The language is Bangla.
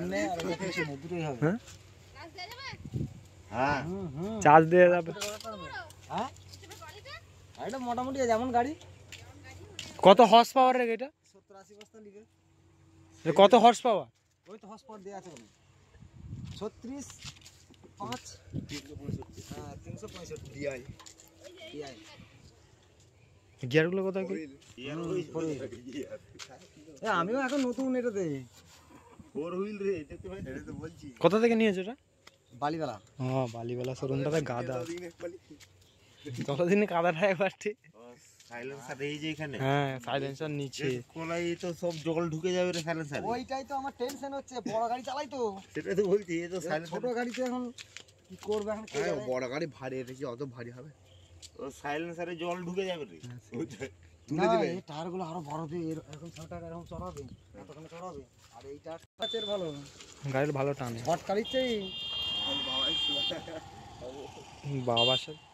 সামনে আর পিছনে দুটোই হবে। হ্যাঁ হ্যাঁ চার্জ দিয়ে যাবে। হ্যাঁ এটা মোটামুটি যেমন গাড়ি কত হর্স পাওয়ারের এটা? 70-80 বস্তা লিখে। কত হর্স পাওয়ার? ওই তো হর্স পাওয়ার দেওয়া আছে ওখানে 36 5 হ্যাঁ 365 ডিআই ডিআই। গিয়ারগুলো কোথায় কি? আমিও এখন নতুন এটাতে ফোর হুইল রে, এটা তো বলছি। কোথা থেকে নিয়েছো এটা? বালিবেলা। ও বালিবেলা শোরুমটাতে গাদা। ততদিনে কাদাটা একবার ঠিক। সাইলেন্সার এই যে এখানে, হ্যাঁ সাইলেন্সার নিচে কোলাই তো সব জল ঢুকে যাবে রে সাইলেন্সারে। ওইটাই তো আমার টেনশন হচ্ছে, বড় গাড়ি চালাই তো। সেটাই তো বলছি, এই তো ছোট সাইলেন্সার। গাড়িতে এখন কি করবে এখন কে জানে? বড় গাড়ি ভারী, এটা কি অত ভারী হবে? ও সাইলেন্সারে জল ঢুকে যাবে রে। না এই টায়ারগুলো আরো বড় দিয়ে এরকম ছোট এরকম চড়াবে, এতখানে চড়াবে। আর এই টায়ারটার ভালো গাড়ির ভালো টানে। হট গাড়ির চেয়ে বাবার সাথে